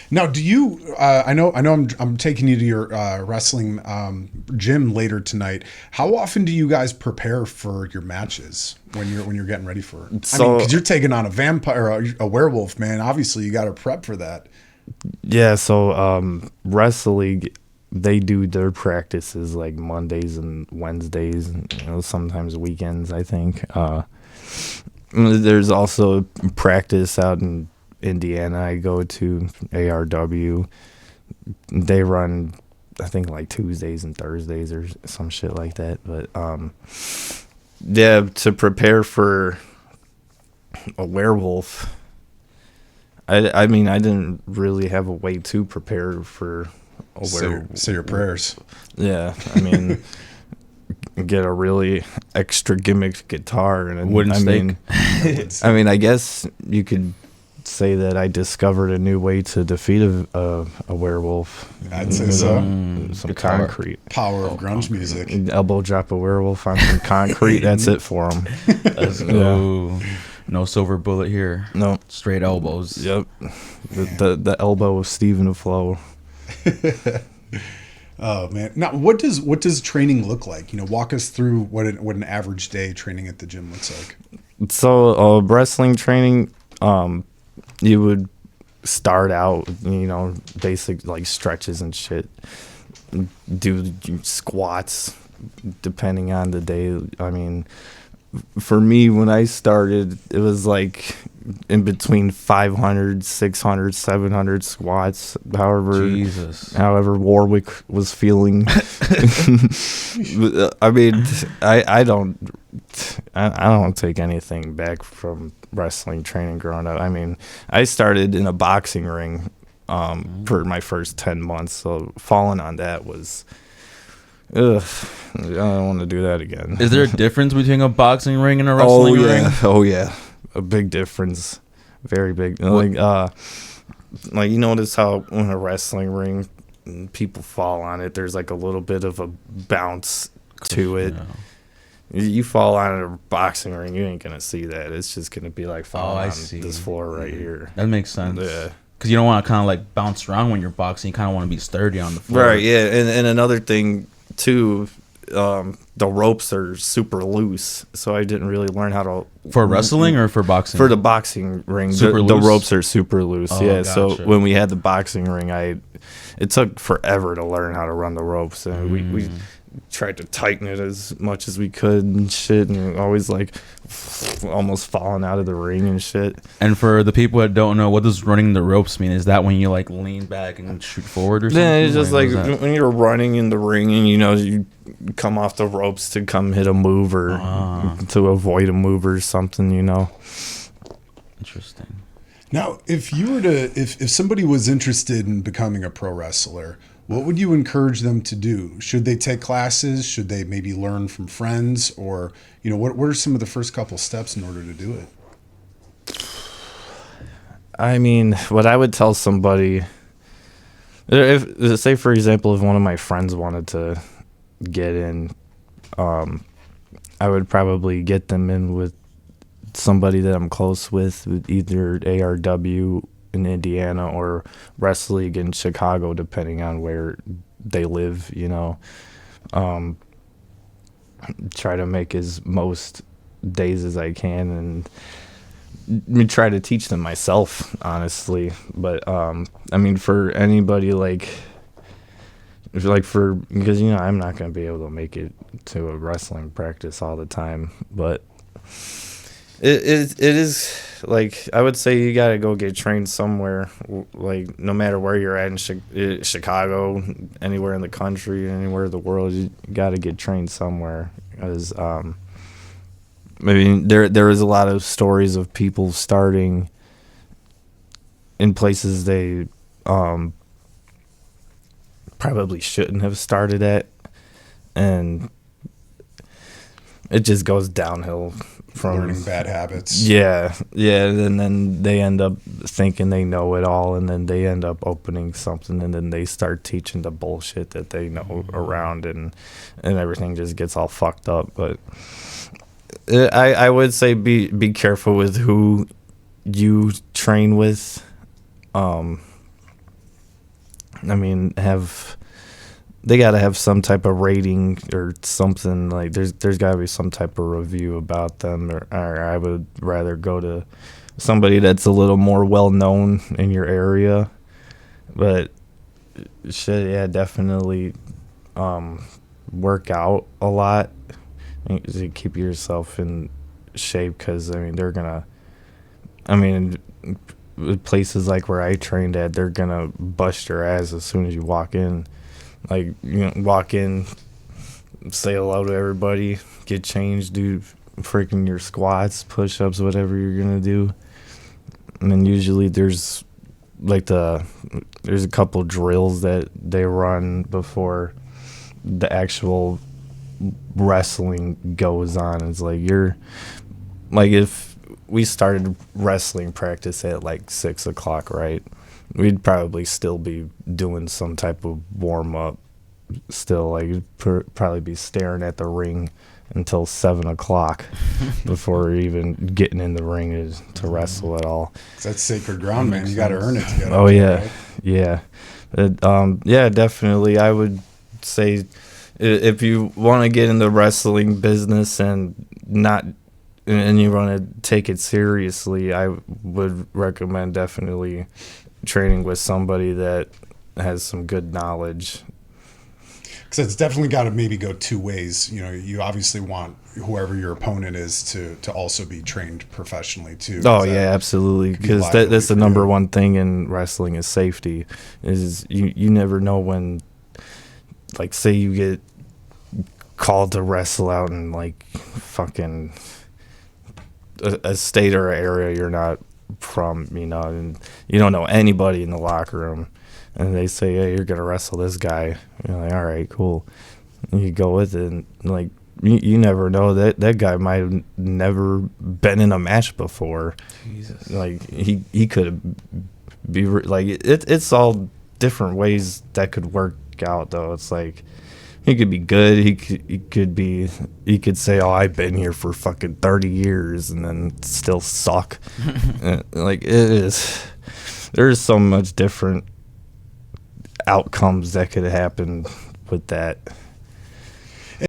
Now, do you? I know. I'm taking you to your wrestling gym later tonight. How often do you guys prepare for your matches when you're getting ready for it? I mean, because you're taking on a vampire, a werewolf, man. Obviously, you got to prep for that. Yeah, so wrestling, they do their practices like Mondays and Wednesdays, and sometimes weekends. I think there's also practice out in Indiana. I go to ARW. They run, I think, like Tuesdays and Thursdays or some shit like that. But yeah, to prepare for a werewolf. I mean, I didn't really have a way to prepare for a werewolf. Say your prayers. Yeah, I mean, get a really extra gimmicked guitar and wooden stake. I mean, I guess you could say that I discovered a new way to defeat a werewolf. I'd say so. Some concrete. Power of grunge music. Elbow drop a werewolf on some concrete. That's it for him. Let's go. No silver bullet here. No. Straight elbows. Yep. The elbow of Stephen Flowe. Oh man! Now, what does training look like? Walk us through what an average day training at the gym looks like. So, wrestling training, you would start out, basic like stretches and shit. Do squats, depending on the day. I mean, for me, when I started, it was like in between 500, 600, 700 squats, however Warwick was feeling. I mean, I don't take anything back from wrestling training growing up. I mean, I started in a boxing ring for my first 10 months, so falling on that was... Ugh, I don't want to do that again. Is there a difference between a boxing ring and a wrestling ring? Oh yeah, a big difference, very big. Like you notice how in a wrestling ring, people fall on it. There's like a little bit of a bounce to it. You fall on a boxing ring, you ain't gonna see that. It's just gonna be like falling on this floor right here. That makes sense. Yeah. Because you don't want to kind of like bounce around when you're boxing. You kind of want to be sturdy on the floor. Right. Yeah. And another thing too, the ropes are super loose, so I didn't really learn how to for wrestling or for boxing. For the boxing ring, the ropes are super loose. Yeah, gotcha. So when we had the boxing ring, it took forever to learn how to run the ropes, and we tried to tighten it as much as we could and shit, and always like almost falling out of the ring and shit. And for the people that don't know, what does running the ropes mean? Is that when you like lean back and shoot forward or something? Yeah, it's just like when you're running in the ring and you come off the ropes to come hit a move or to avoid a move or something, Interesting. Now, if you were to, if somebody was interested in becoming a pro wrestler, what would you encourage them to do? Should they take classes? Should they maybe learn from friends? Or, what are some of the first couple steps in order to do it? I mean, what I would tell somebody, say for example, if one of my friends wanted to get in, I would probably get them in with somebody that I'm close with either ARW in Indiana or Wrestle League in Chicago, depending on where they live, try to make as most days as I can and try to teach them myself, honestly. But I mean, for anybody because I'm not going to be able to make it to a wrestling practice all the time, but it is like, I would say you got to go get trained somewhere, like no matter where you're at in Chicago, anywhere in the country, anywhere in the world, you got to get trained somewhere. Because I mean, there is a lot of stories of people starting in places they probably shouldn't have started at, and it just goes downhill from learning bad habits. Yeah, and then they end up thinking they know it all, and then they end up opening something, and then they start teaching the bullshit that they know around, and everything just gets all fucked up. But I would say be careful with who you train with, I mean, they got to have some type of rating or something. Like there's got to be some type of review about them, or I would rather go to somebody that's a little more well known in your area. But shit, yeah, definitely work out a lot to keep yourself in shape, because I mean places like where I trained at, they're gonna bust your ass as soon as you walk in. Like, you know, walk in, say hello to everybody, get changed, do freaking your squats, push-ups, whatever you're gonna do. And then usually there's a couple drills that they run before the actual wrestling goes on. It's like if we started wrestling practice at like 6 o'clock, right? We'd probably still be doing some type of warm up. Still, like, you'd probably be staring at the ring until 7 o'clock before even getting in the ring to wrestle at all. That's sacred ground, man. You got to earn it to get Oh, yeah. right? Yeah. Yeah, definitely. I would say if you want to get in the wrestling business and you want to take it seriously, I would recommend definitely training with somebody that has some good knowledge. Because it's definitely got to maybe go two ways. You know, you obviously want whoever your opponent is to also be trained professionally too. Oh yeah, absolutely. Because that's the number one thing in wrestling is safety. Is you never know when, like, say you get called to wrestle out in like fucking a state or area you're not from, you know, and you don't know anybody in the locker room, and they say, hey, you're gonna wrestle this guy. You're like, all right, cool. And you go with it, and like you never know, that guy might have never been in a match before. Jesus. Like he could be like it's all different ways that could work out though. It's like he could be good. He could say, "Oh, I've been here for fucking 30 years," and then still suck. Like it is. There's so much different outcomes that could happen with that.